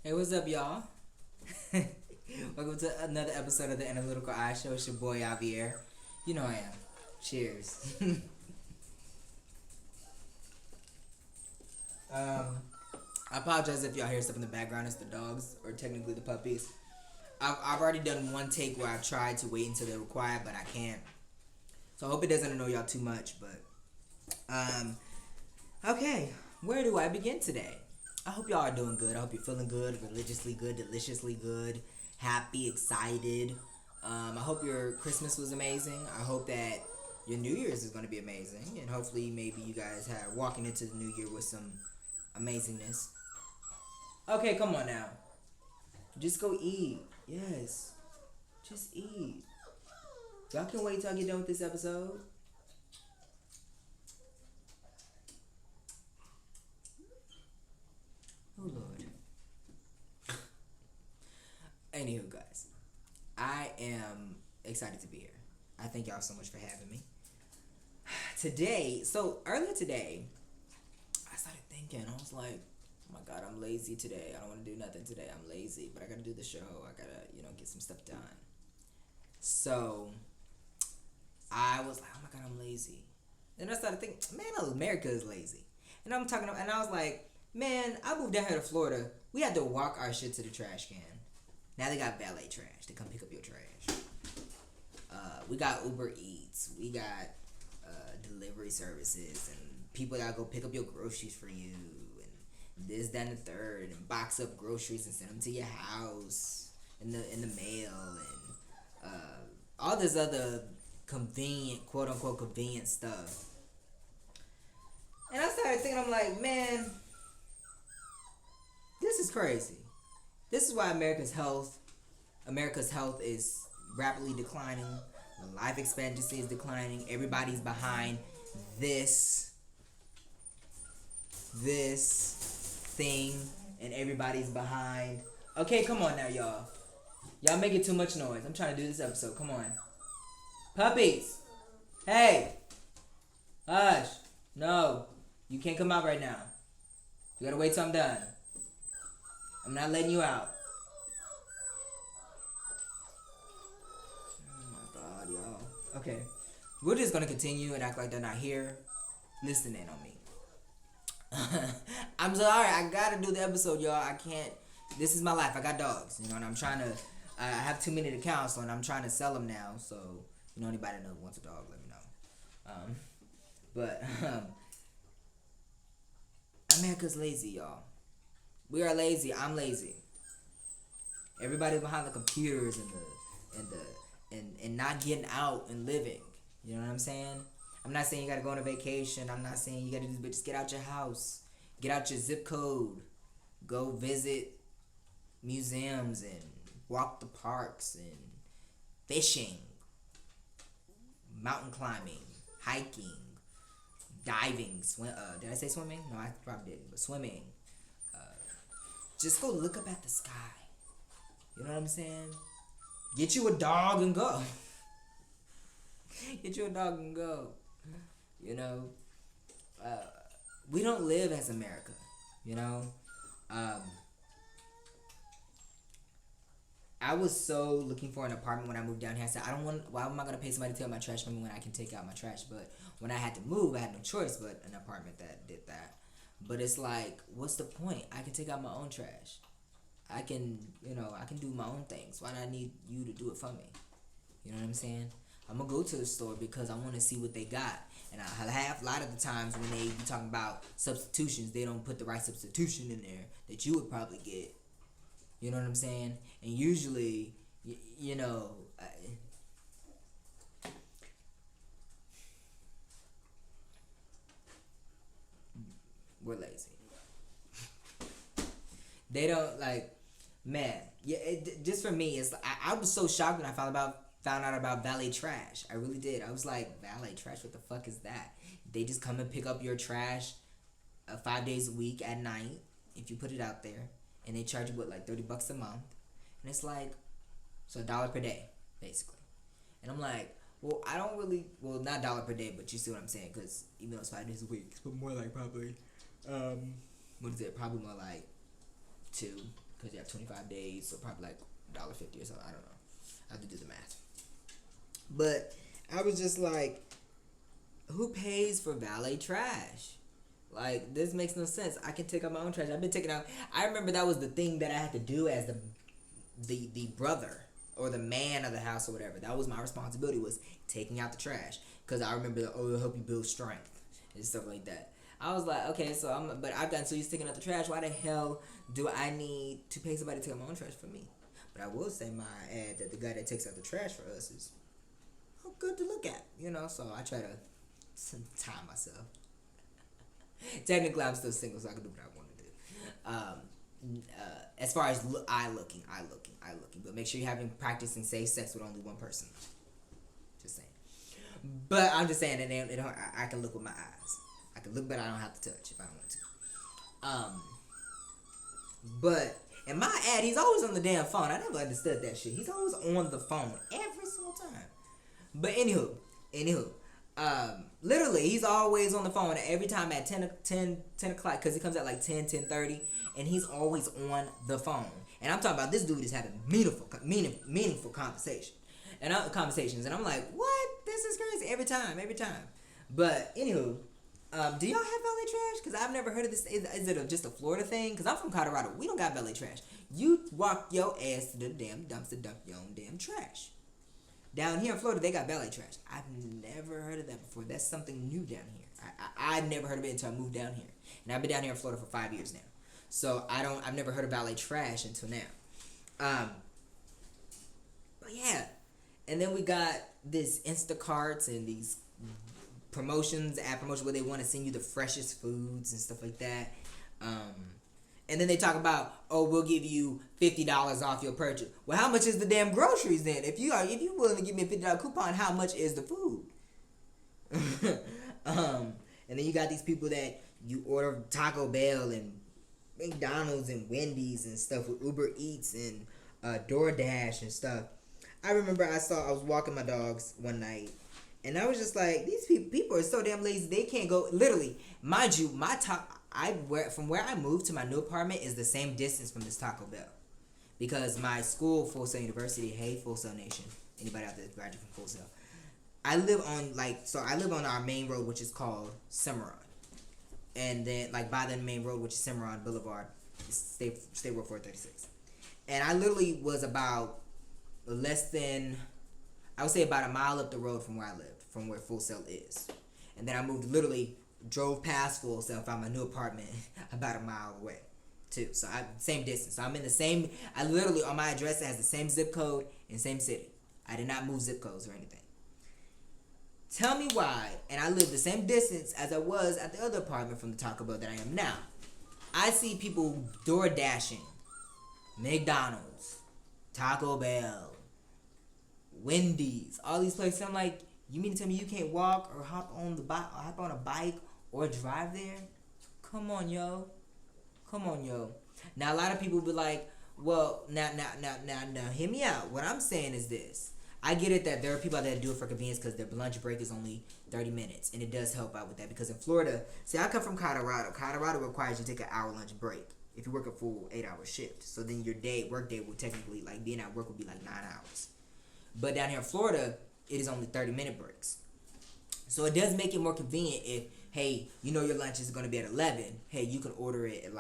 Hey, what's up, y'all? Welcome to another episode of the Analytical Eye Show. It's your boy Javier. You know I am. Cheers. I apologize if y'all hear stuff in the background. It's the dogs, or technically the puppies. I've already done one take where I tried to wait until they were quiet, but I can't. So I hope it doesn't annoy y'all too much. But okay, where do I begin today? I hope y'all are doing good. I hope you're feeling good, religiously good, deliciously good, happy, excited. I hope your Christmas was amazing. I hope that your New Year's is going to be amazing, and hopefully maybe you guys have walking into the New Year with some amazingness. Okay, come on now. Just go eat. Yes. Just eat. Y'all can wait till I get done with this episode. Oh Lord. Anywho, guys, I am excited to be here. I thank y'all so much for having me. Earlier today, I started thinking. I was like, oh my God, I'm lazy today. I don't want to do nothing today. I'm lazy, but I gotta do the show. I gotta, get some stuff done. So I was like, oh my God, I'm lazy. Then I started thinking, man, America is lazy. And I was like, man, I moved down here to Florida. We had to walk our shit to the trash can. Now they got valet trash to come pick up your trash. We got Uber Eats. We got delivery services and people that go pick up your groceries for you and this, that, and the third, and box up groceries and send them to your house in the mail and all this other convenient, quote unquote, convenient stuff. And I started thinking, I'm like, man, this is crazy. This is why America's health is rapidly declining. Life expectancy is declining. Everybody's behind this thing, and everybody's behind. Okay, come on now, y'all. Y'all making too much noise. I'm trying to do this episode. Come on. Puppies. Hey. Hush. No. You can't come out right now. You gotta wait till I'm done. I'm not letting you out. Oh my God, y'all. Okay. We're just gonna continue and act like they're not here. Listen in on me. I'm sorry. I gotta do the episode, y'all. I can't. This is my life. I got dogs, and I'm trying to. I have too many to counsel, and I'm trying to sell them now. So, anybody that wants a dog, let me know. But America's lazy, y'all. We are lazy. I'm lazy. Everybody's behind the computers and not getting out and living. You know what I'm saying? I'm not saying you gotta go on a vacation. I'm not saying you gotta do this, but just get out your house. Get out your zip code. Go visit museums and walk the parks and fishing, mountain climbing, hiking, diving, did I say swimming? No, I probably didn't, but swimming. Just go look up at the sky. You know what I'm saying? Get you a dog and go. Get you a dog and go. We don't live as America. I was so looking for an apartment when I moved down here. I said, why am I going to pay somebody to take out my trash for me when I can take out my trash? But when I had to move, I had no choice but an apartment that did that. But it's like, what's the point? I can take out my own trash. I can do my own things. Why do I need you to do it for me? You know what I'm saying? I'm going to go to the store because I want to see what they got. And a lot of the times when they be talking about substitutions, they don't put the right substitution in there that you would probably get. You know what I'm saying? And usually, we're lazy. They don't man. Yeah, just for me, it's I was so shocked when I found out about valet trash. I really did. I was like, valet trash? What the fuck is that? They just come and pick up your trash 5 days a week at night if you put it out there, and they charge you $30 a month, and it's $1 per day basically. And I'm like, well, I don't really, not dollar per day, but you see what I'm saying, because even though it's 5 days a week, it's more like probably, what is it? Probably more like 2, because you have 25 days, so probably like $1.50 or something. I don't know. I have to do the math. But I was just like, who pays for valet trash? Like, this makes no sense. I can take out my own trash. I've been taking out. I remember that was the thing that I had to do as the brother or the man of the house or whatever. That was my responsibility, was taking out the trash. Because I remember, it'll help you build strength and stuff like that. I was like, okay, but I've gotten so used to taking out the trash. Why the hell do I need to pay somebody to take out my own trash for me? But I will say, my ad, that the guy that takes out the trash for us is good to look at, so I try to time myself. Technically, I'm still single, so I can do what I want to do. As far as eye looking, but make sure you're having practicing safe sex with only one person. Just saying. But I'm just saying that I can look with my eyes. I can look, but I don't have to touch if I don't want to. But in my ad, he's always on the damn phone. I never understood that shit. He's always on the phone every single time. But anywho, literally, he's always on the phone every time at 10 o'clock, because he comes at like 10:30, and he's always on the phone. And I'm talking about, this dude is having meaningful conversations. And I'm like, what? This is crazy. Every time. But anywho, do y'all have valet trash? Because I've never heard of this. Is it just a Florida thing? Because I'm from Colorado. We don't got valet trash. You walk your ass to the damn dumpster, dump your own damn trash. Down here in Florida, they got valet trash. I've never heard of that before. That's something new down here. I've never heard of it until I moved down here. And I've been down here in Florida for 5 years now. So I've never heard of valet trash until now. But yeah. And then we got this Instacarts and these ad promotions where they want to send you the freshest foods and stuff like that. And then they talk about, we'll give you $50 off your purchase. Well, how much is the damn groceries then? If you willing to give me a $50 coupon, how much is the food? And then you got these people that you order Taco Bell and McDonald's and Wendy's and stuff with Uber Eats and DoorDash and stuff. I remember I was walking my dogs one night, and I was just like, these people are so damn lazy. They can't go. Literally, mind you, from where I moved to my new apartment is the same distance from this Taco Bell, because my school, Full Sail University, hey Full Sail Nation, anybody out there graduate from Full Sail, I live on our main road, which is called Cimarron, and then by the main road, which is Cimarron Boulevard, State Road 436, and I literally was about I would say about a mile up the road from where I lived, from where Full Sail is, and then I drove past Full Sail, found my new apartment about a mile away, too. So same distance. So I'm in the same. I literally, on my address, it has the same zip code and same city. I did not move zip codes or anything. Tell me why. And I live the same distance as I was at the other apartment from the Taco Bell that I am now. I see people door dashing, McDonald's, Taco Bell, Wendy's, all these places. I'm like, you mean to tell me you can't walk or hop on a bike or drive there? Come on, yo. Now, a lot of people be like, well, now, hear me out. What I'm saying is this. I get it that there are people out there that do it for convenience because their lunch break is only 30 minutes. And it does help out with that, because in Florida, see, I come from Colorado. Colorado requires you to take an hour lunch break if you work a full 8-hour shift. So then your work day will technically, being at work, will be 9 hours. But down here in Florida, it is only 30-minute breaks. So it does make it more convenient if, hey, your lunch is going to be at 11. Hey, you can order it at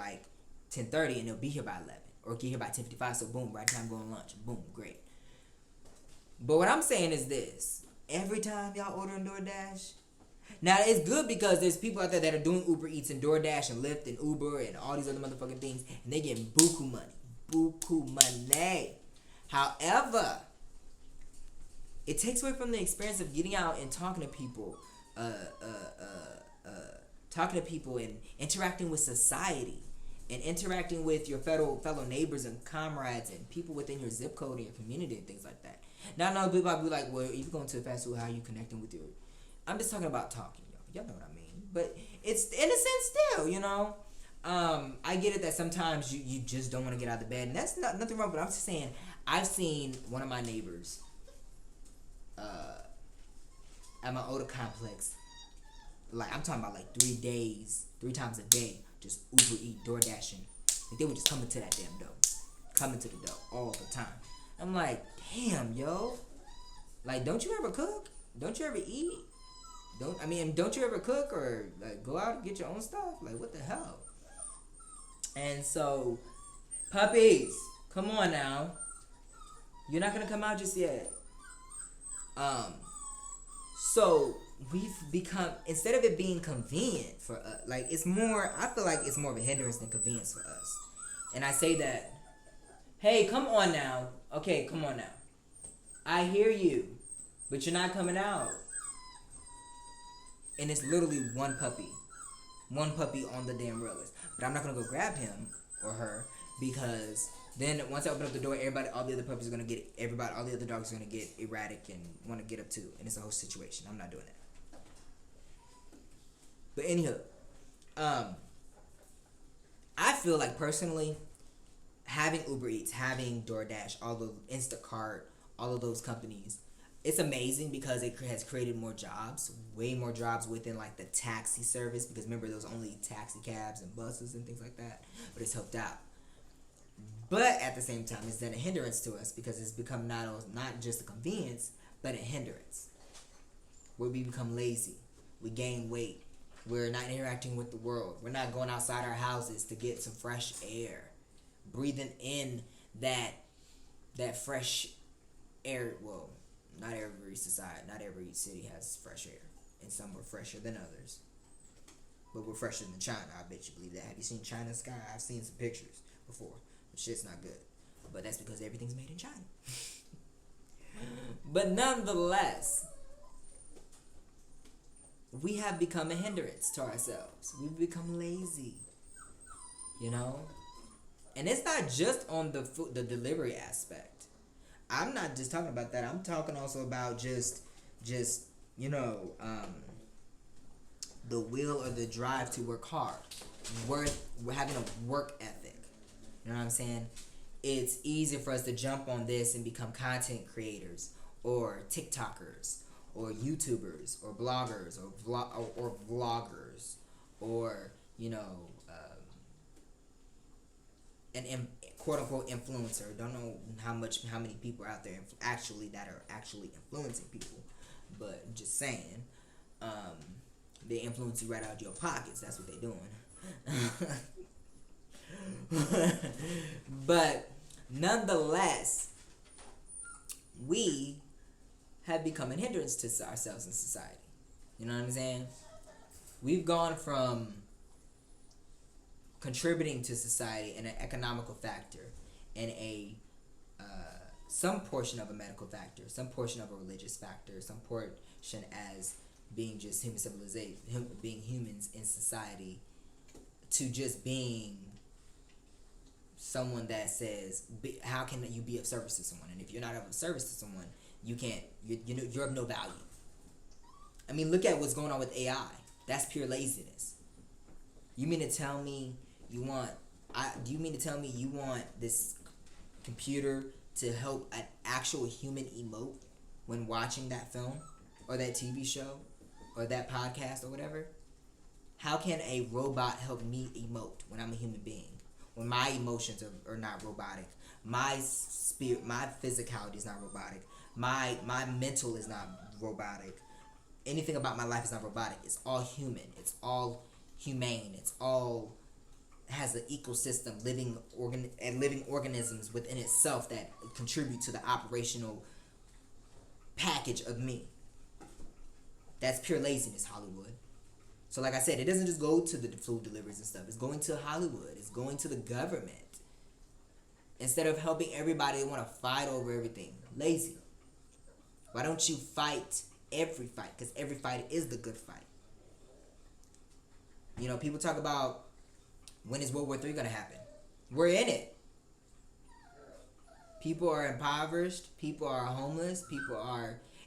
10:30 and it'll be here by 11. Or get here by 10:55, so boom, right time going to lunch. Boom, great. But what I'm saying is this. Every time y'all order on DoorDash, now it's good because there's people out there that are doing Uber Eats and DoorDash and Lyft and Uber and all these other motherfucking things, and they getting buku money. Buku money. However, it takes away from the experience of getting out and talking to people, and interacting with society, and interacting with your fellow neighbors and comrades and people within your zip code and your community and things like that. Now, I know people might be like, well, if you're going to a fast food, how are you connecting with your... I'm just talking about talking, y'all know what I mean. But it's, in a sense, still, I get it that sometimes you just don't want to get out of the bed, and that's nothing wrong, but I'm just saying, I've seen one of my neighbors at my older complex, I'm talking about 3 times a day, just Uber Eat, door dashing. They would just come into that damn door. coming to the door all the time. I'm like, damn, yo. Like, don't you ever cook? Don't you ever eat? Don't you ever cook or like go out and get your own stuff? Like, what the hell? And so, puppies, come on now. You're not gonna come out just yet. So we've become, instead of it being convenient for us, like it's more. I feel like it's more of a hindrance than convenience for us. And I say that, hey, come on now. Okay, come on now. I hear you, but you're not coming out. And it's literally one puppy on the damn railings. But I'm not gonna go grab him or her because then once I open up the door, all the other puppies are gonna get all the other dogs are gonna get erratic and want to get up too, and it's a whole situation. I'm not doing that. But anywho, I feel like personally, having Uber Eats, having DoorDash, all the Instacart, all of those companies, it's amazing because it has created more jobs, way more jobs within like the taxi service. Because remember, there was only taxi cabs and buses and things like that, but it's helped out. But at the same time, it's then a hindrance to us because it's become not just a convenience, but a hindrance. Where we become lazy, we gain weight, we're not interacting with the world, we're not going outside our houses to get some fresh air, breathing in that fresh air. Well, not every city has fresh air, and some are fresher than others. But we're fresher than China. I bet you believe that. Have you seen China's sky? I've seen some pictures before. But shit's not good. But that's because everything's made in China. But nonetheless, we have become a hindrance to ourselves. We've become lazy. You know? And it's not just on the delivery aspect. I'm not just talking about that. I'm talking also about just the will or the drive to work hard. We're having a work ethic. You know what I'm saying? It's easier for us to jump on this and become content creators or TikTokers or YouTubers or bloggers or vloggers or an quote unquote influencer. Don't know how many people are out there that are actually influencing people, but just saying, they influence you right out of your pockets. That's what they're doing. But nonetheless, we have become a hindrance to ourselves in society. You know what I'm saying? We've gone from contributing to society in an economical factor and some portion of a medical factor, some portion of a religious factor, some portion as being just human civilization, being humans in society, to just being someone that says, how can you be of service to someone? And if you're not of service to someone, you're of no value. I mean, look at what's going on with AI. That's pure laziness. You mean to tell me you want this computer to help an actual human emote when watching that film or that TV show or that podcast or whatever? How can a robot help me emote when I'm a human being? When my emotions are not robotic, my spirit, my physicality is not robotic, my mental is not robotic, anything about my life is not robotic. It's all human. It's all humane. It's all has an ecosystem, living organisms within itself that contribute to the operational package of me. That's pure laziness, Hollywood. So like I said, it doesn't just go to the food deliveries and stuff. It's going to Hollywood. It's going to the government. Instead of helping everybody, they want to fight over everything. Lazy. Why don't you fight every fight? Because every fight is the good fight. You know, people talk about when is World War III going to happen? We're in it. People are impoverished. People are homeless.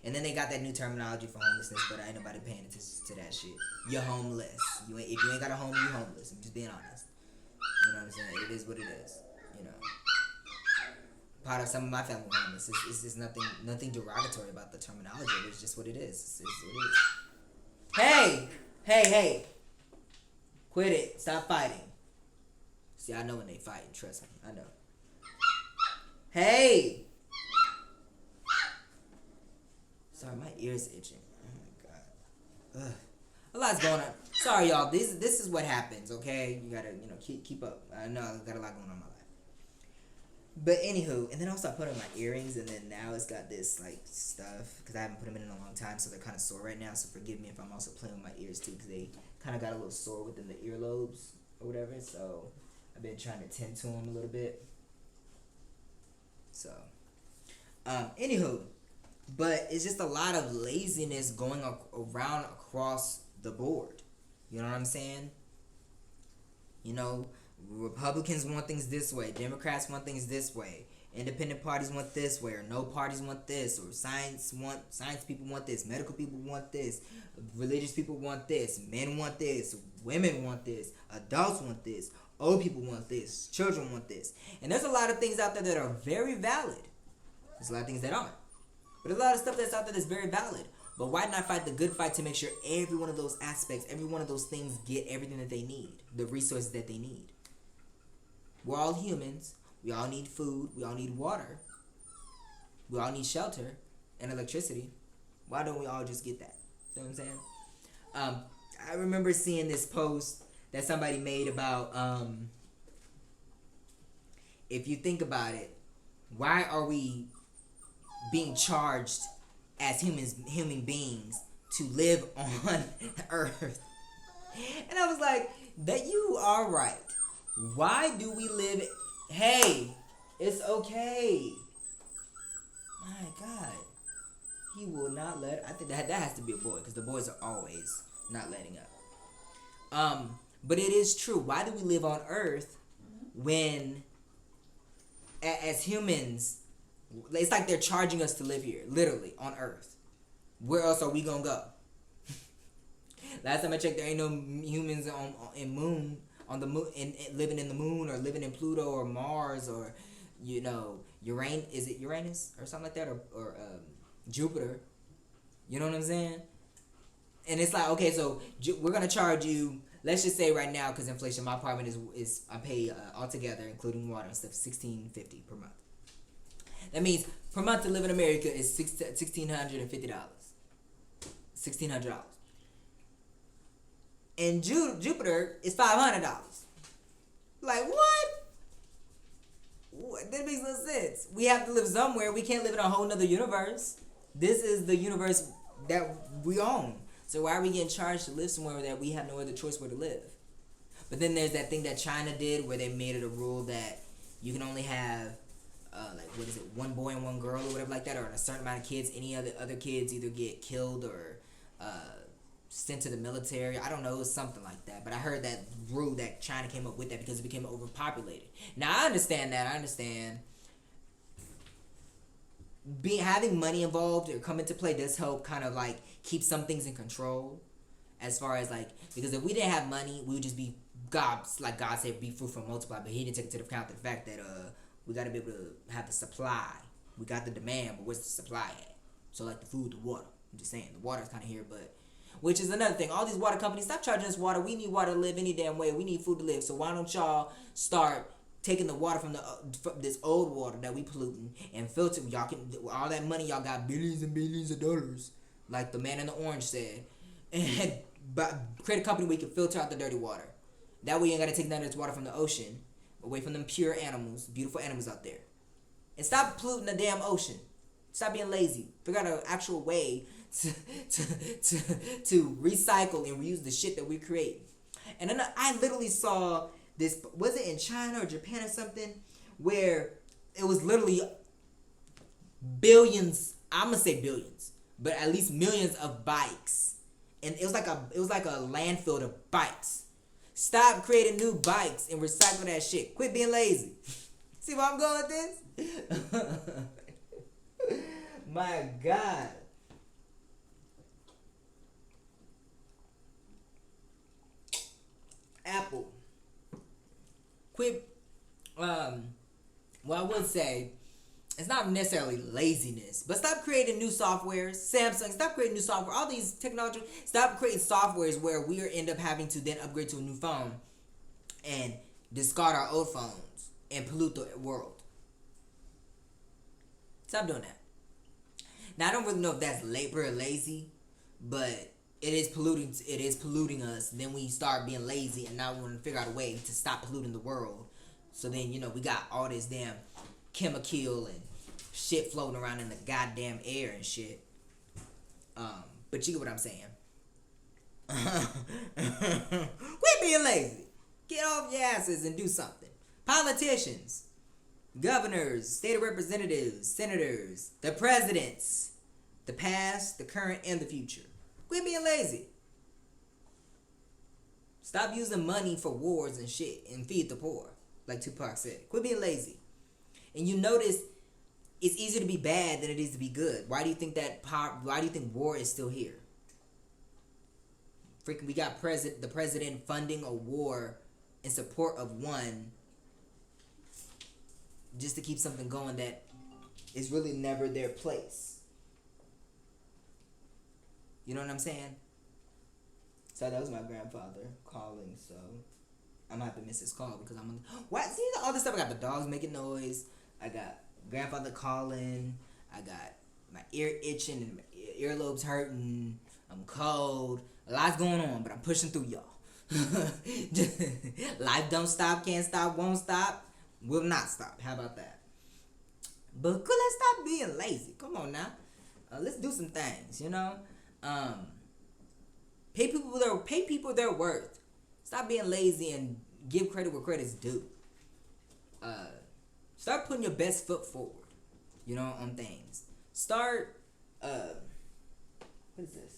And then they got that new terminology for homelessness, but ain't nobody paying attention to that shit. You're homeless. If you ain't got a home, you're homeless. I'm just being honest. You know what I'm saying? It is what it is. You know. Part of some of my family homeless. It's nothing derogatory about the terminology. It's just what it is. It's what it is. Hey! Quit it. Stop fighting. See, I know when they fighting. Trust me. I know. Hey. Sorry, my ear's itching. Oh my god. Ugh. A lot's going on. Sorry, y'all. This is what happens. Okay, you gotta keep up. I know I got a lot going on in my life. But anywho, and then also I put on my earrings, and then now it's got this like stuff because I haven't put them in a long time, so they're kind of sore right now. So forgive me if I'm also playing with my ears too, because they kind of got a little sore within the earlobes or whatever. So I've been trying to tend to them a little bit. So, anywho, but it's just a lot of laziness going around across the board. You know what I'm saying? You know, Republicans want things this way, Democrats want things this way, independent parties want this way, or no parties want this, or science people want this, medical people want this, religious people want this, men want this, women want this, adults want this, old people want this, children want this. And there's a lot of things out there that are very valid. There's a lot of things that aren't. But there's a lot of stuff that's out there that's very valid. But why not fight the good fight to make sure every one of those aspects, every one of those things get everything that they need, the resources that they need? We're all humans. We all need food. We all need water. We all need shelter and electricity. Why don't we all just get that? You know what I'm saying? I remember seeing this post that somebody made about if you think about it, why are we being charged as human beings to live on Earth? And I was like, that you are right. Why do we live? Hey, it's okay. My God, he will not let. I think that has to be a boy because the boys are always not letting up. But it is true. Why do we live on Earth when, as humans, it's like they're charging us to live here, literally on Earth? Where else are we gonna go? Last time I checked, there ain't no humans on the moon, living in the moon, or living in Pluto or Mars, or Uranus. Is it Uranus or something like that, or Jupiter? You know what I'm saying? And it's like, okay, so we're gonna charge you. Let's just say right now, because inflation, my apartment is I pay altogether, including water and stuff, $1,650 per month. That means per month to live in America is $1,650. $1,600. And Jupiter is $500. Like, what? That makes no sense. We have to live somewhere. We can't live in a whole nother universe. This is the universe that we own. So why are we getting charged to live somewhere that we have no other choice where to live? But then there's that thing that China did where they made it a rule that you can only have one boy and one girl or whatever like that, or a certain amount of kids. Any other kids either get killed or sent to the military. I don't know, it was something like that. But I heard that rule that China came up with that because it became overpopulated. Now I understand that. I understand having money involved or come into play does help kind of like keep some things in control, as far as like, because if we didn't have money, we would just be gobs, like God said, be fruitful and multiply. But he didn't take into account the fact that we got to be able to have the supply. We got the demand, but where's the supply at? So like the food, the water. I'm just saying the water's kind of here, but which is another thing. All these water companies, stop charging us water. We need water to live any damn way. We need food to live. So why don't y'all start taking the water from this old water that we polluting and filter? Y'all can, all that money y'all got, billions and billions of dollars, like the man in the orange said, and create a company where you can filter out the dirty water. That way you ain't gotta take none of this water from the ocean, away from them pure animals, beautiful animals out there. And stop polluting the damn ocean. Stop being lazy. Figure out an actual way to recycle and reuse the shit that we create. And then I literally saw this, was it in China or Japan or something, where it was literally billions, I'm gonna say billions, but at least millions of bikes. And it was like a landfill of bikes. Stop creating new bikes and recycle that shit. Quit being lazy. See where I'm going with this? My God. Apple. Quit. Well, I would say it's not necessarily laziness, but stop creating new softwares. Samsung, stop creating new software. All these technology, stop creating softwares where we end up having to then upgrade to a new phone and discard our old phones and pollute the world. Stop doing that. Now I don't really know if that's labor or lazy, but it is polluting. It is polluting us. Then we start being lazy, and now we want to figure out a way to stop polluting the world. So then we got all this damn chemical and shit floating around in the goddamn air and shit. But you get what I'm saying. Quit being lazy. Get off your asses and do something. Politicians, governors, state representatives, senators, the presidents, the past, the current, and the future. Quit being lazy. Stop using money for wars and shit and feed the poor, like Tupac said. Quit being lazy. And you notice it's easier to be bad than it is to be good. Why do you think why do you think war is still here? Freaking, we got the president funding a war in support of one just to keep something going that is really never their place. You know what I'm saying? So that was my grandfather calling, so I'm gonna have to miss his call because what? See all this stuff. I got the dogs making noise. I got grandfather calling. I got my ear itching and my earlobes hurting. I'm cold. A lot's going on, but I'm pushing through, y'all. Life don't stop, can't stop, won't stop, will not stop. How about that? But let's stop being lazy. Come on now. Let's do some things, Pay people their worth. Stop being lazy and give credit where credit's due. Start putting your best foot forward, on things. Start, what is this?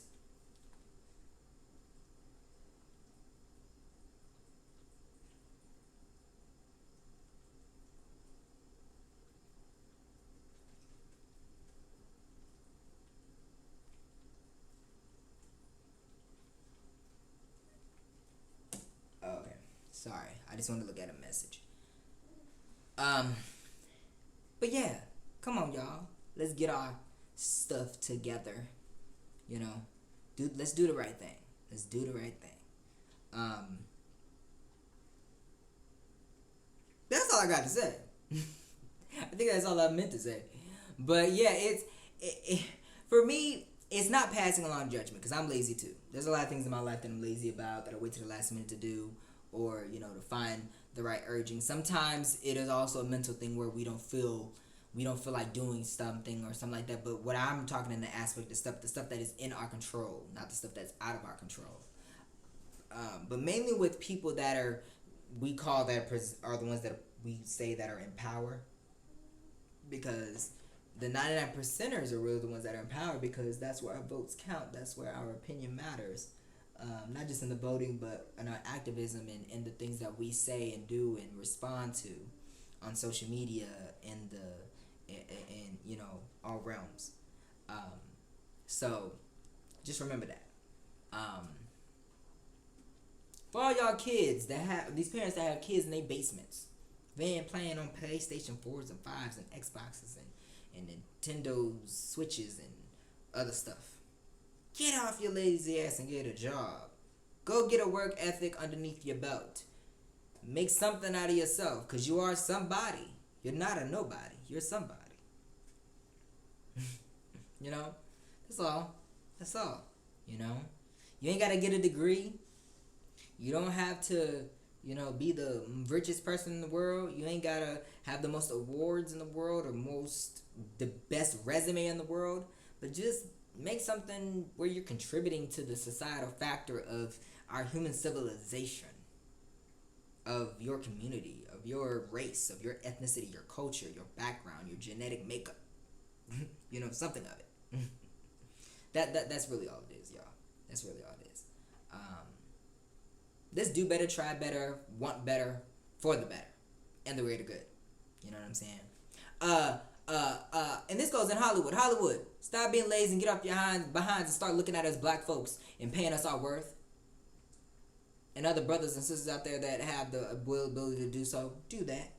Okay, sorry. I just wanted to look at a message. But yeah, come on, y'all. Let's get our stuff together. Let's do the right thing. Let's do the right thing. That's all I got to say. I think that's all I meant to say. But yeah, for me, it's not passing along judgment because I'm lazy too. There's a lot of things in my life that I'm lazy about that I wait to the last minute to do, or to find the right urging. Sometimes it is also a mental thing where we don't feel like doing something or something like that. But what I'm talking in the aspect of the stuff that is in our control, not the stuff that's out of our control. But mainly with people that are the ones that we say that are in power, because the 99%ers are really the ones that are in power because that's where our votes count. That's where our opinion matters. Not just in the voting, but in our activism and in the things that we say and do and respond to on social media and all realms. So just remember that. For all y'all kids that have these parents that have kids in their basements, they ain't playing on PlayStation 4s and 5s and Xboxes and Nintendo Switches and other stuff. Get off your lazy ass and get a job. Go get a work ethic underneath your belt. Make something out of yourself, because you are somebody. You're not a nobody. You're somebody. That's all. That's all. You ain't got to get a degree. You don't have to, be the richest person in the world. You ain't got to have the most awards in the world or the best resume in the world. But just make something where you're contributing to the societal factor of our human civilization, of your community, of your race, of your ethnicity, your culture, your background, your genetic makeup. Something of it. That's really all it is, y'all. That's really all it is. Let's do better, try better, want better, for the better, and the greater good. You know what I'm saying? And this goes in Hollywood. Hollywood, stop being lazy and get off your behinds and start looking at us black folks and paying us our worth. And other brothers and sisters out there that have the ability to do so, do that.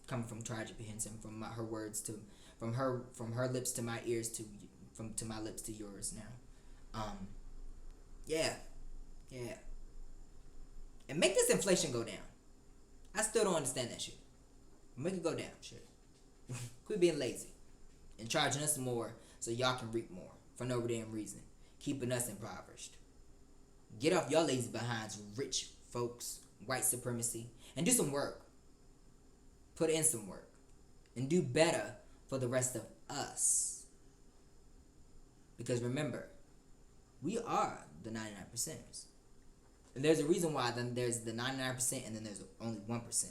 Coming from Tragic Henson, from her words to, from her lips to my ears to my lips to yours now. Yeah. And make this inflation go down. I still don't understand that shit. Make it go down, shit. Quit being lazy and charging us more so y'all can reap more for no damn reason, keeping us impoverished. Get off your lazy behinds, rich folks, white supremacy, and do some work. Put in some work and do better for the rest of us. Because remember, we are the 99%ers. And there's a reason why then there's the 99% and then there's only 1%.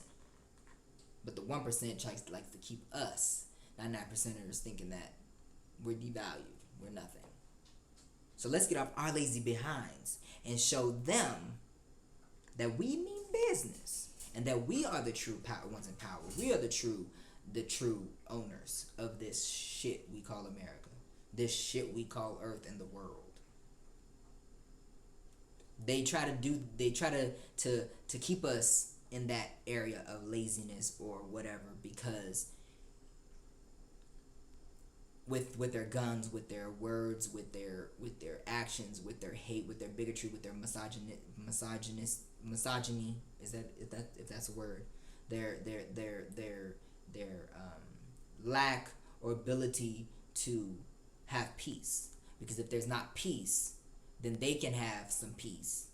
But the 1% likes to keep us 99%ers thinking that we're devalued, we're nothing. So let's get off our lazy behinds and show them that we mean business and that we are the true ones in power. We are the true owners of this shit we call America, this shit we call Earth and the world. They try to keep us in that area of laziness or whatever, because with their guns, with their words, with their actions, with their hate, with their bigotry, with their misogyny, if that's a word, their lack or ability to have peace. Because if there's not peace, then they can have some peace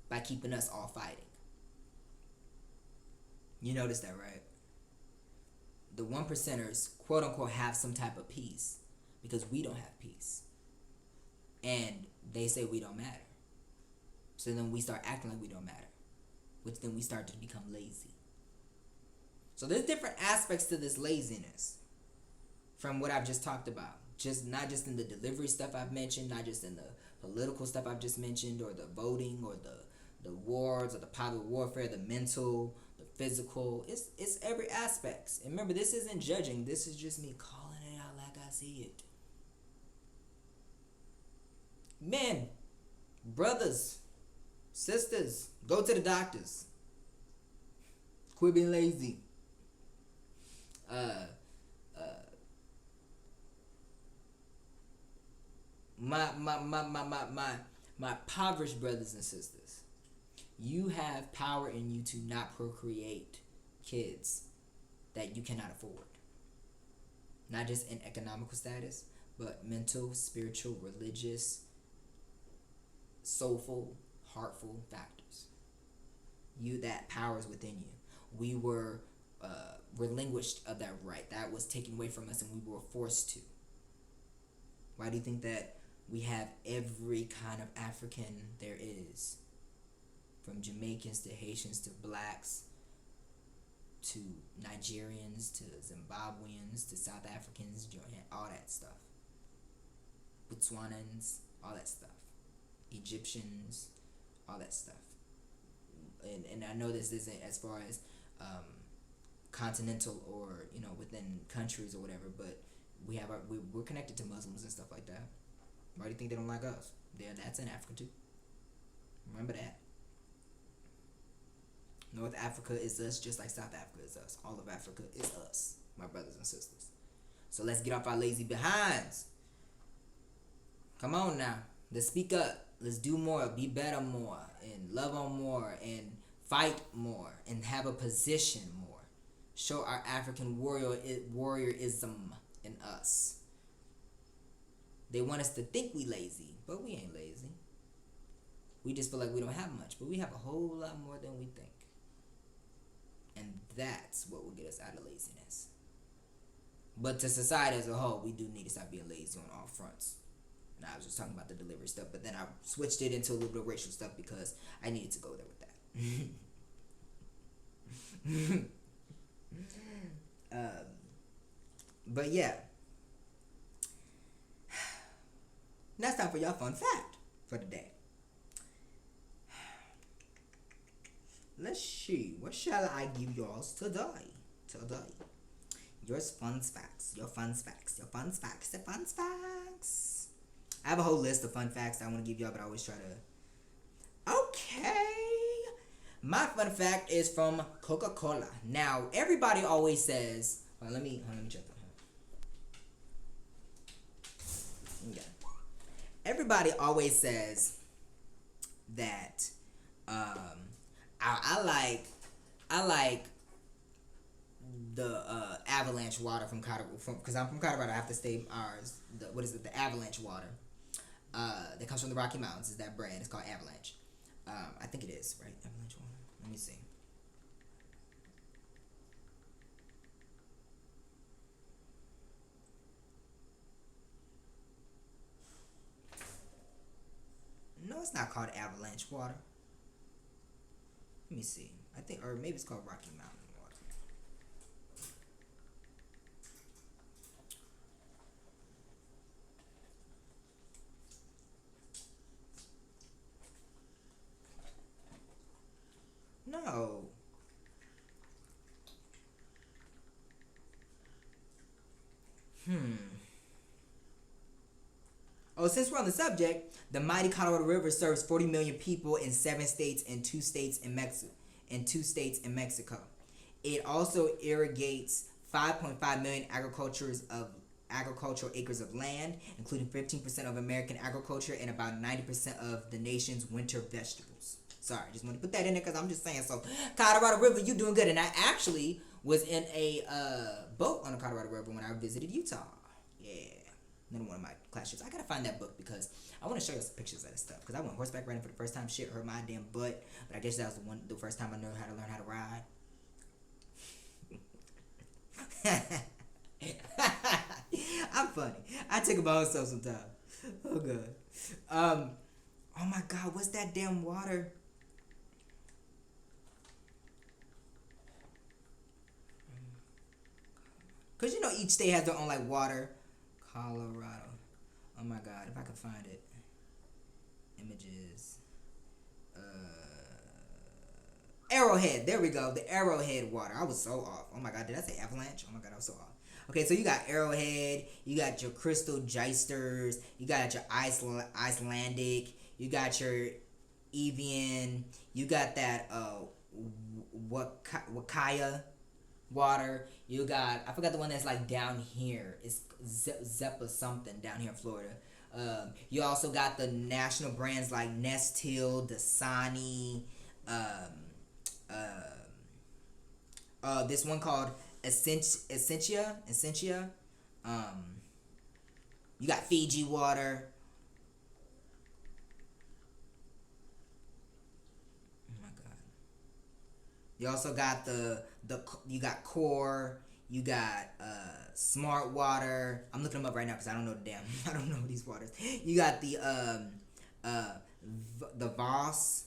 by keeping us all fighting. You notice that, right? The 1%ers, quote unquote, have some type of peace because we don't have peace. And they say we don't matter. So then we start acting like we don't matter, which then we start to become lazy. So there's different aspects to this laziness from what I've just talked about. Not just in the delivery stuff I've mentioned, not just in the political stuff I've just mentioned, or the voting, or the wars, or the popular warfare, the mental, the physical. It's every aspect. And remember, this isn't judging. This is just me calling it out like I see it. Men, brothers, sisters, go to the doctors. Quit being lazy. My impoverished brothers and sisters, you have power in you to not procreate kids that you cannot afford. Not just in economical status, but mental, spiritual, religious, soulful, heartful factors. That power is within you. We were relinquished of that right. That was taken away from us, and we were forced to. Why do you think that we have every kind of African there is? From Jamaicans to Haitians to blacks to Nigerians to Zimbabweans to South Africans, all that stuff. Botswanans, all that stuff. Egyptians, all that stuff. And I know this isn't as far as continental or within countries or whatever, but we're connected to Muslims and stuff like that. Why do you think they don't like us? That's in Africa too. Remember that. North Africa is us just like South Africa is us. All of Africa is us, my brothers and sisters. So let's get off our lazy behinds. Come on now. Let's speak up. Let's do more, be better more, and love on more, and fight more, and have a position more. Show our African warriorism in us. They want us to think we lazy, but we ain't lazy. We just feel like we don't have much, but we have a whole lot more than we think. And that's what will get us out of laziness. But to society as a whole, we do need to stop being lazy on all fronts. And I was just talking about the delivery stuff, but then I switched it into a little bit of racial stuff because I needed to go there with that. But yeah. Now it's time for y'all fun fact for the day. Let's see. What shall I give y'all today? Your fun facts. I have a whole list of fun facts I want to give y'all, but I always try to... Okay. My fun fact is from Coca-Cola. Now, everybody always says... Let me check that. Okay. Everybody always says that I like the avalanche water from Colorado. Because I'm from Colorado, I have to stay ours. What is it? The avalanche water. That comes from the Rocky Mountains. Is that brand? It's called Avalanche. I think it is right. Avalanche water. Let me see. No, it's not called Avalanche water. Let me see. I think, or maybe it's called Rocky Mountain water. No. Hmm. Oh, since we're on the subject, the mighty Colorado River serves 40 million people in 7 states and 2 states in Mexico. It also irrigates 5.5 million agricultural acres of land, including 15% of American agriculture and about 90% of the nation's winter vegetables. Sorry, just want to put that in there because I'm just saying. So, Colorado River, you doing good. And I actually was in a boat on the Colorado River when I visited Utah. Yeah. Another one of my class trips. I gotta find that book because I want to show you some pictures of that stuff. Because I went horseback riding for the first time. Shit hurt my damn butt. But I guess that was the first time I knew how to learn how to ride. I'm funny. I take about myself sometimes. Oh god. Oh my god. What's that damn water? Cause you know each state has their own like water. Colorado. Oh my god. If I could find it. Images. Arrowhead. There we go. The Arrowhead water. I was so off. Oh my god. Did I say avalanche? Oh my god. I was so off. Okay, so you got Arrowhead. You got your Crystal Geysters. You got your Icelandic. You got your Evian. You got that Wakaya water. You got, I forgot the one that's like down here. It's Zeppa something down here in Florida. You also got the national brands like Nestle, Dasani, this one called Essentia. You got Fiji water. Oh my god. You also got you got Core. You got Smart Water. I'm looking them up right now because I don't know the damn. I don't know these waters. You got the Voss.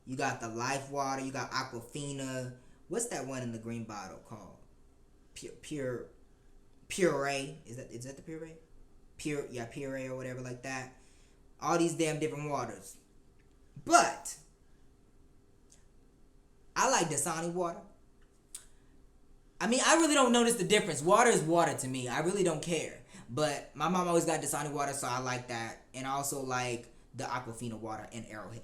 You got the Life Water. You got Aquafina. What's that one in the green bottle called? Puree. Is that the Puree? Puree or whatever like that. All these damn different waters. But I like Dasani water. I mean, I really don't notice the difference. Water is water to me. I really don't care. But my mom always got Dasani water, so I like that. And I also like the Aquafina water and Arrowhead.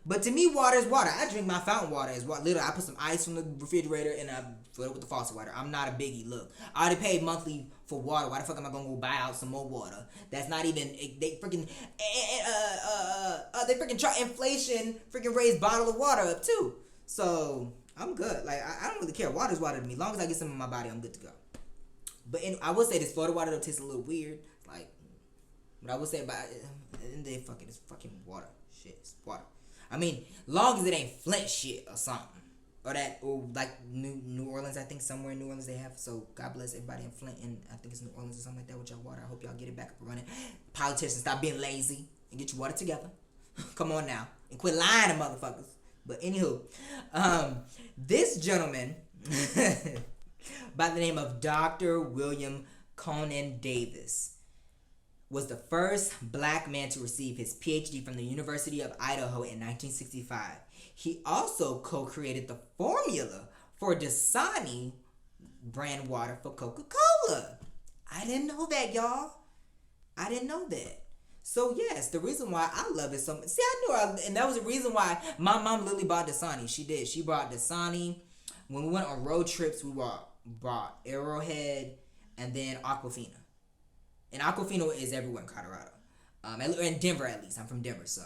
But to me, water is water. I drink my fountain water as well. Literally, I put some ice from the refrigerator and I fill it with the faucet water. I'm not a biggie. Look, I already paid monthly for water. Why the fuck am I gonna go buy out some more water? That's not even, they freaking try inflation. Freaking raise bottle of water up too. So I'm good. Like I don't really care. Water's water to me. As long as I get some in my body, I'm good to go. But I will say this Florida water though tastes a little weird. Like, but I will say about it, it's fucking water. Shit, it's water. I mean, long as it ain't Flint shit or something. Or like New Orleans, I think somewhere in New Orleans they have. So God bless everybody in Flint and I think it's New Orleans or something like that with y'all water. I hope y'all get it back up and running. Politicians, stop being lazy and get your water together. Come on now. And quit lying to motherfuckers. But anywho, this gentleman by the name of Dr. William Conan Davis was the first black man to receive his PhD from the University of Idaho in 1965. He also co-created the formula for Dasani brand water for Coca-Cola. I didn't know that, y'all. I didn't know that. So yes, the reason why I love it so much. See, and that was the reason why my mom literally bought Dasani. She did. She bought Dasani. When we went on road trips, we bought Arrowhead and then Aquafina. And Aquafina is everywhere in Colorado. In Denver at least. I'm from Denver, so.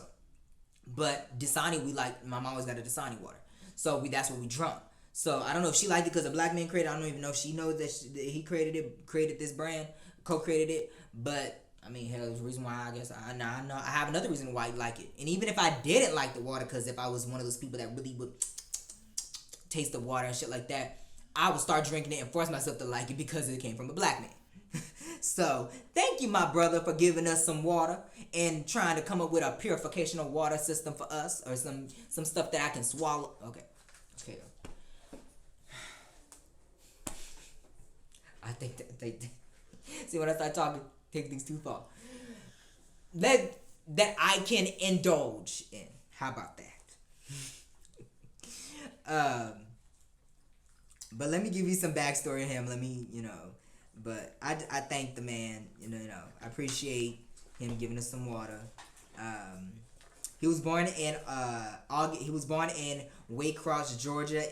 But Dasani, my mom always got a Dasani water. So that's what we drunk. So I don't know if she liked it because a black man created. I don't even know if she knows that he created it, created this brand, co-created it. But I mean, hell, there's a reason why I guess I know I have another reason why you like it. And even if I didn't like the water, because if I was one of those people that really would taste the water and shit like that, I would start drinking it and force myself to like it because it came from a black man. So thank you, my brother, for giving us some water and trying to come up with a purification of water system for us, or some stuff that I can swallow. Okay. I think that they see when I start talking, take things too far. That I can indulge in. How about that? But let me give you some backstory on him. Let me, but I thank the man. I appreciate him giving us some water. He was born in August. He was born in Waycross, Georgia,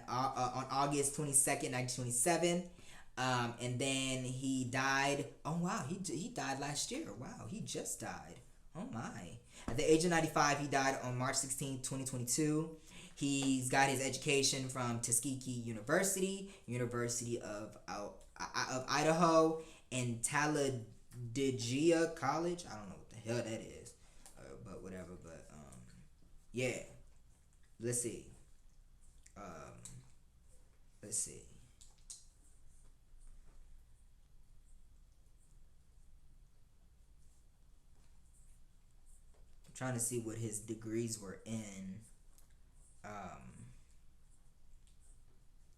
on August 22nd, 1927. And then he died. Oh wow, he died last year. Wow, he just died. Oh my. At the age of 95, he died on March 16th, 2022. He's got his education from Tuskegee University, University of Idaho, and Talladega College. I don't know what the hell that is, but whatever. But yeah. Let's see. Let's see. I'm trying to see what his degrees were in.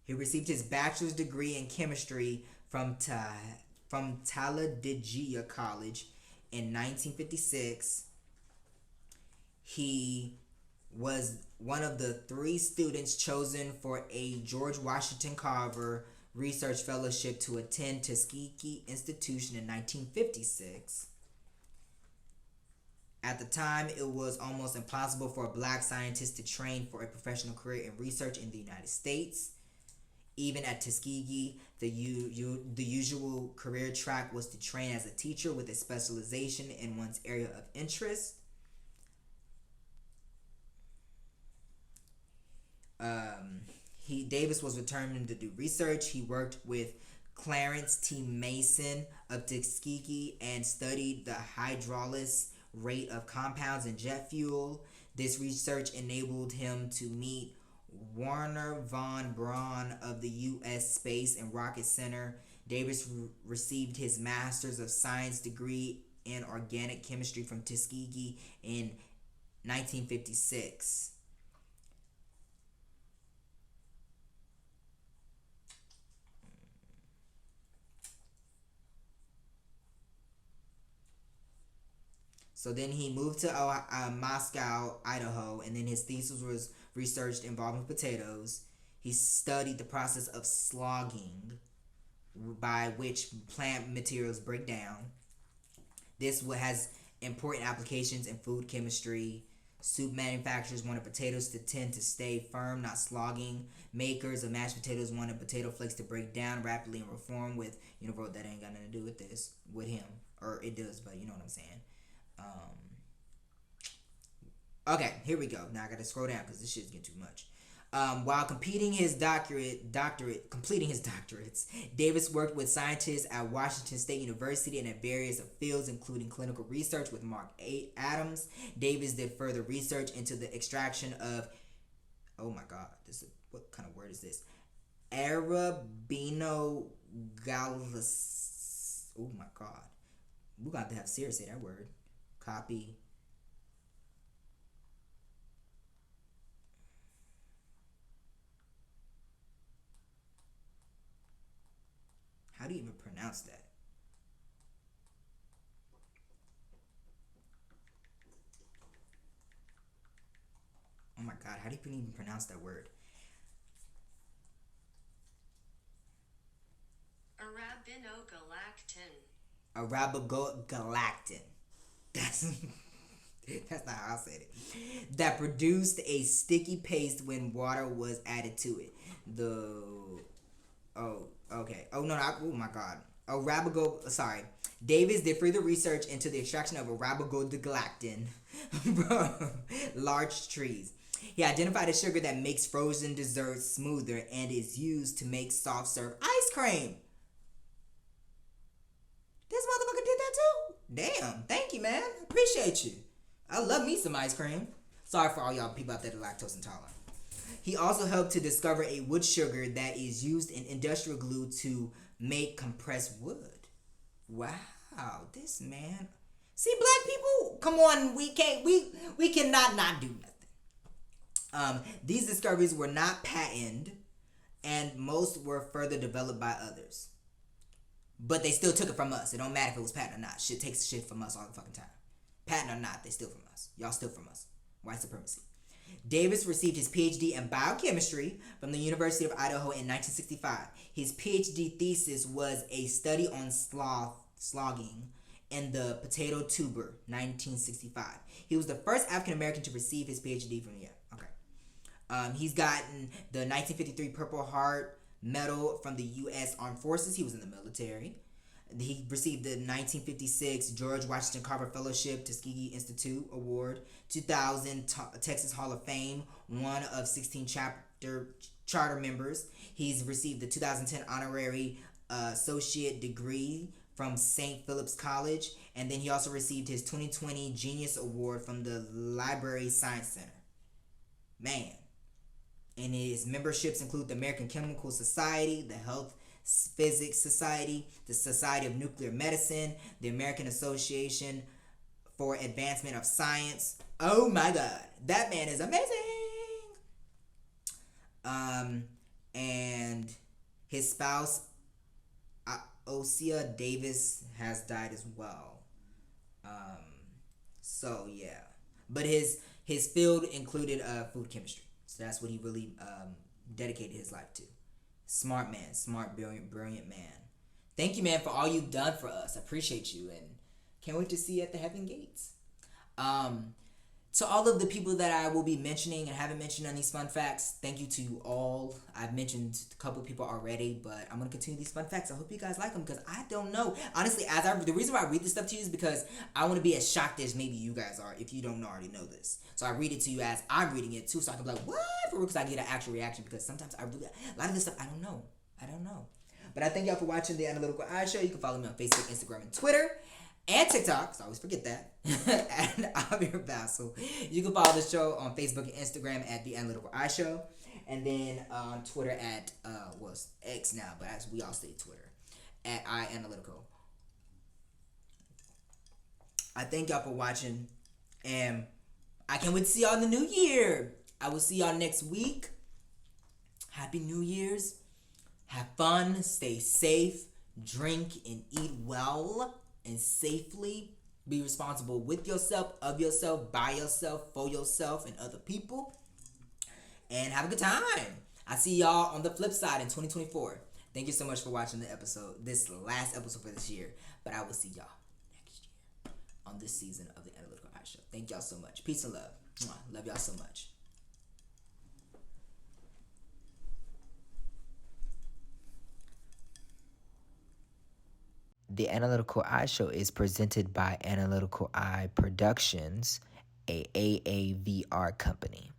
He received his bachelor's degree in chemistry from Talladega College in 1956. He was one of the 3 students chosen for a George Washington Carver Research Fellowship to attend Tuskegee Institution in 1956. At the time, it was almost impossible for a black scientist to train for a professional career in research in the United States. Even at Tuskegee, the usual career track was to train as a teacher with a specialization in one's area of interest. Davis was determined to do research. He worked with Clarence T. Mason of Tuskegee and studied the hydrolysis rate of compounds in jet fuel. This research enabled him to meet Warner von Braun of the U.S. Space and Rocket Center. Davis received his Master's of Science degree in Organic Chemistry from Tuskegee in 1956. So then he moved to Moscow, Idaho, and then his thesis was researched involving potatoes. He studied the process of slogging, by which plant materials break down. This has important applications in food chemistry. Soup manufacturers wanted potatoes to tend to stay firm, not slogging. Makers of mashed potatoes wanted potato flakes to break down rapidly and reform with, bro, that ain't got nothing to do with this, with him. Or it does, but you know what I'm saying. Okay, here we go. Now I gotta scroll down because this shit's getting too much. While completing his doctorates, Davis worked with scientists at Washington State University and at various fields, including clinical research with Mark Adams. Davis did further research into the extraction of, oh my god, what kind of word is this? Arabinogalus. Oh my god, we're gonna have to have Sarah say that word. Copy. How do you even pronounce that? Oh my god, how do you even pronounce that word? Arabigogalactin. That's that's not how I said it. That produced a sticky paste when water was added to it. Okay. Oh no, oh my god. Davis did further research into the extraction of arabigogalactin from large trees. He identified a sugar that makes frozen desserts smoother and is used to make soft serve ice cream. This motherfucker did that too. Damn, thank you, man. Appreciate you. I love me some ice cream. Sorry for all y'all people out there that are lactose intolerant. He also helped to discover a wood sugar that is used in industrial glue to make compressed wood. Wow, this man. See, black people, come on, we cannot not do nothing. These discoveries were not patented, and most were further developed by others. But they still took it from us. It don't matter if it was patent or not. Shit takes shit from us all the fucking time. Patent or not, they steal from us. Y'all steal from us. White supremacy. Davis received his PhD in biochemistry from the University of Idaho in 1965. His PhD thesis was a study on slogging in the potato tuber, 1965. He was the first African American to receive his PhD from he's gotten the 1953 Purple Heart Medal from the U.S. Armed Forces. He was in the military. He received the 1956 George Washington Carver Fellowship Tuskegee Institute Award, 2000 Texas Hall of Fame, one of 16 charter members. He's received the 2010 honorary associate degree from St. Philip's College, and then he also received his 2020 Genius Award from the Library Science Center. Man. And his memberships include the American Chemical Society, the Health Physics Society, the Society of Nuclear Medicine, the American Association for Advancement of Science. Oh my God, that man is amazing. And his spouse, Osea Davis, has died as well. So yeah, but his field included food chemistry. So that's what he really dedicated his life to. Smart man, smart, brilliant man. Thank you, man, for all you've done for us. I appreciate you, and can't wait to see you at the heaven gates. To all of the people that I will be mentioning and haven't mentioned on these fun facts, thank you to you all. I've mentioned a couple of people already, but I'm going to continue these fun facts. I hope you guys like them because I don't know. Honestly, the reason why I read this stuff to you is because I want to be as shocked as maybe you guys are if you don't already know this. So I read it to you as I'm reading it too, so I can be like, what? For real, because I get an actual reaction because sometimes a lot of this stuff I don't know. But I thank y'all for watching The Analytical Eye Show. You can follow me on Facebook, Instagram, and Twitter. And TikTok, so I always forget that. And I'm your Basil. You can follow the show on Facebook and Instagram at The Analytical Eye Show. And then on Twitter at, it's X now, but actually we all say Twitter, at iAnalytical. I thank y'all for watching. And I can't wait to see y'all in the new year. I will see y'all next week. Happy New Year's. Have fun. Stay safe. Drink and eat well. And safely be responsible with yourself, of yourself, by yourself, for yourself, and other people. And have a good time. I see y'all on the flip side in 2024. Thank you so much for watching this last episode for this year. But I will see y'all next year on this season of The Analytical Eye Show. Thank y'all so much. Peace and love. Love y'all so much. The Analytical Eye Show is presented by Analytical Eye Productions, a AAVR company.